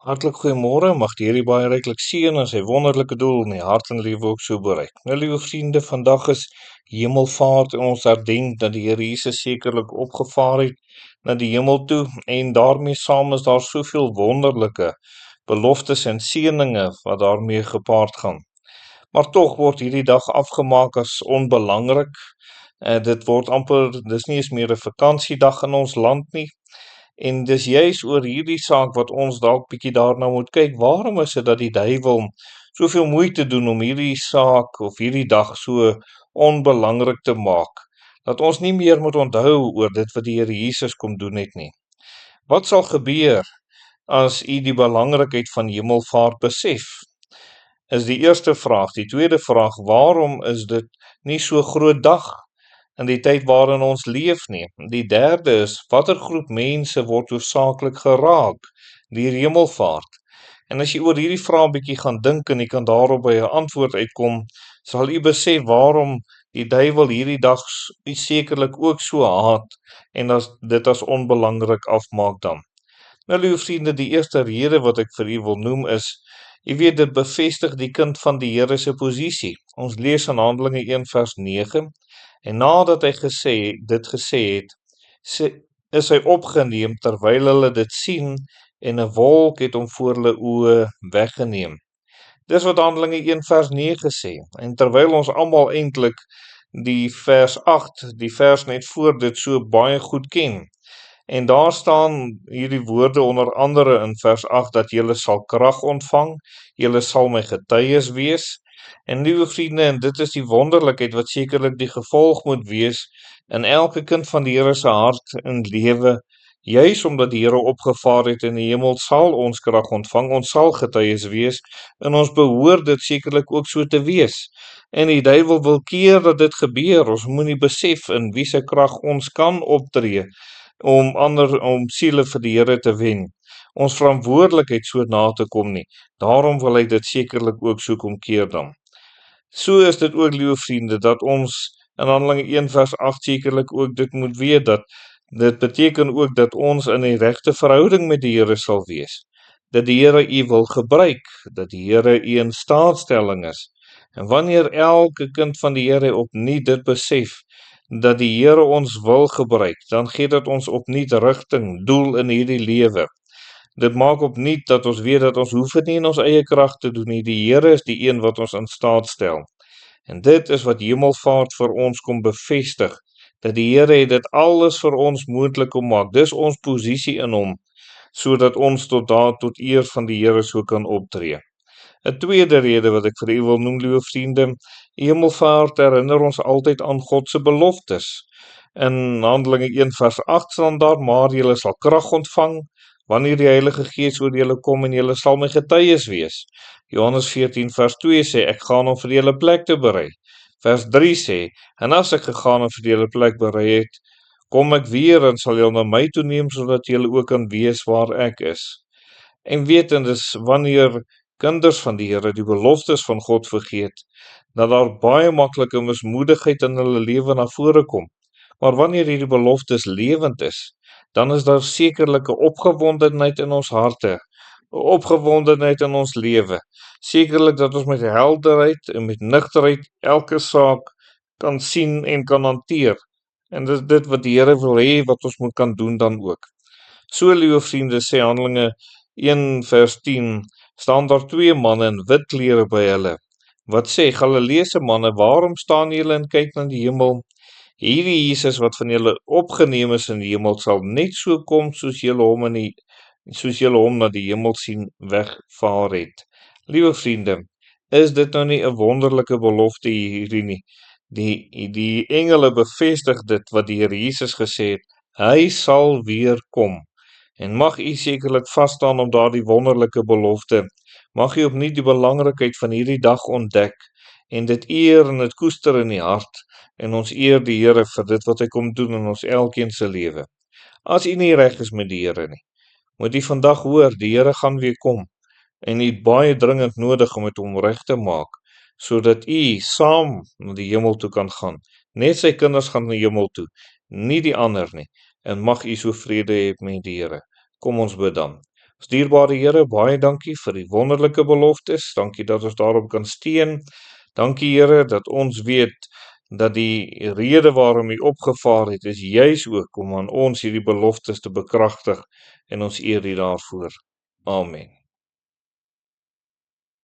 Hartlik goeiemôre, mag die Here u baie ryklik seën en sy wonderlike doel in die hart en lewe ook so bereik. Nou liewe vriende, vandag is Hemelvaart en ons herdenk dat die Here Jesus sekerlik opgevaar het na die hemel toe en daarmee saam is daar soveel wonderlike beloftes en seëninge wat daarmee gepaard gaan. Maar tog word hierdie dag afgemaak as onbelangrik. Dit word amper, dis nie eens meer 'n vakansiedag in ons land nie. En dis juis oor hierdie saak wat ons dalk bietjie daarna moet kyk. Waarom is dit dat die duiwel soveel moeite doen om hierdie saak of hierdie dag so onbelangrik te maak, dat ons nie meer moet onthou oor dit wat die Here Jesus kom doen het nie? Wat sal gebeur as u die belangrikheid van Hemelvaart besef? Is die eerste vraag. Die tweede vraag, waarom is dit nie so groot dag in die tyd waarin ons leef nie? Die derde is, watter groep mense word hoofsaaklik geraak deur Hemelvaart? En as jy oor hierdie vraag 'n bietjie gaan dink en jy kan daarop by 'n antwoord uitkom, sal u besef waarom die duiwel hierdie dag sekerlik ook so haat en dit as onbelangrik afmaak dan. Nou liewe vriende, die eerste rede wat ek vir u wil noem is, jy weet, dit bevestig die kind van die Here se posisie. Ons lees in Handelinge 1 vers 9, en nadat hy dit gesê het, is hy opgeneem terwyl hulle dit sien en 'n wolk het hom voor hulle oë weggeneem. Dis wat Handelinge 1 vers 9 sê. En terwyl ons almal eintlik die vers 8, die vers net voor dit so baie goed ken. En daar staan hierdie woorde onder andere in vers 8, dat julle sal krag ontvang, julle sal my getuies wees. En liewe vriende, en dit is die wonderlikheid wat sekerlik die gevolg moet wees in elke kind van die Here se hart en lewe, juis omdat die Here opgevaar het in die hemel, sal ons krag ontvang, ons sal getuies wees, en ons behoort dit sekerlik ook so te wees. En die duiwel wil keer dat dit gebeur. Ons moet nie besef in wie se krag ons kan optree om siele vir die Here te wen, ons verantwoordelikheid so na te kom nie. Daarom wil hy dit sekerlik ook so kom keer dan. So is dit ook, liewe vriende, dat ons in Handelinge 1 vers 8 sekerlik ook dit moet weet, dat dit beteken ook dat ons in die regte verhouding met die Here sal wees, dat die Here u wil gebruik, dat die Here u in staatstelling is. En wanneer elke kind van die Here opnuut dit besef, dat die Here ons wil gebruik, dan gee dit ons opnuut rigting, doel in hierdie lewe. Dit maak opnuut dat ons weet dat ons hoef dit nie in ons eie krag te doen nie. Die Here is die een wat ons in staat stel. En dit is wat Hemelvaart vir ons kom bevestig, dat die Here het dit alles vir ons moontlik kom maak. Dis ons posisie in hom, sodat ons tot eer van die Here so kan optree. 'n tweede rede wat ek vir u wil noem, liewe vriende, Hemelvaart herinner ons altyd aan God se beloftes. In Handelinge 1 vers 8 staan daar, maar julle sal krag ontvang wanneer die Heilige Gees oor julle kom en julle sal my getuies wees. Johannes 14 vers 2 sê, ek gaan om vir julle plek te berei. Vers 3 sê, en as ek gegaan en vir julle plek berei het, kom ek weer en sal julle na my toe neem, sodat julle ook kan wees waar ek is. En weet, en dis wanneer kinders van die Here die beloftes van God vergeet, dat daar baie maklike mismoedigheid in hulle lewe na vore kom. Maar wanneer hierdie beloftes lewend is, dan is daar sekerlik 'n opgewondenheid in ons harte, 'n opgewondenheid in ons lewe. Sekerlik dat ons met helderheid en met nugterheid elke saak kan sien en kan hanteer. En dis dit wat die Here wil hê wat ons moet kan doen dan ook. So, liewe vriende, sê Handelinge 1 vers 10, staan daar 2 manne in wit klere by hulle, wat sê, Galileese manne, waarom staan julle en kyk na die hemel? Hierdie Jesus wat van julle opgeneem is in die hemel, sal net so kom soos julle hom na die hemel sien wegvaar het. Liewe vriende, is dit nou nie 'n wonderlike belofte hierdie nie? Die engele bevestig dit wat die Here Jesus gesê het, hy sal weer kom. En mag u sekerlik vas staan op daardie wonderlike belofte. Mag u opnuut die belangrikheid van hierdie dag ontdek en dit eer en dit koester in die hart, en ons eer die Here vir dit wat hy kom doen in ons elkeen se lewe. As u nie reg is met die Here nie, moet u vandag hoor, die Here gaan weer kom, en u het baie dringend nodig om met hom reg te maak, sodat u saam na die hemel toe kan gaan. Net sy kinders gaan na die hemel toe, nie die ander nie. En mag u so vrede hê met die Here. Kom ons bid dan. Ons dierbare Here, baie dankie vir die wonderlike beloftes, dankie dat ons daarop kan steun. Dankie Here dat ons weet dat die rede waarom U opgevaar het, is juis ook om aan ons hierdie beloftes te bekragtig en ons eer U daarvoor. Amen.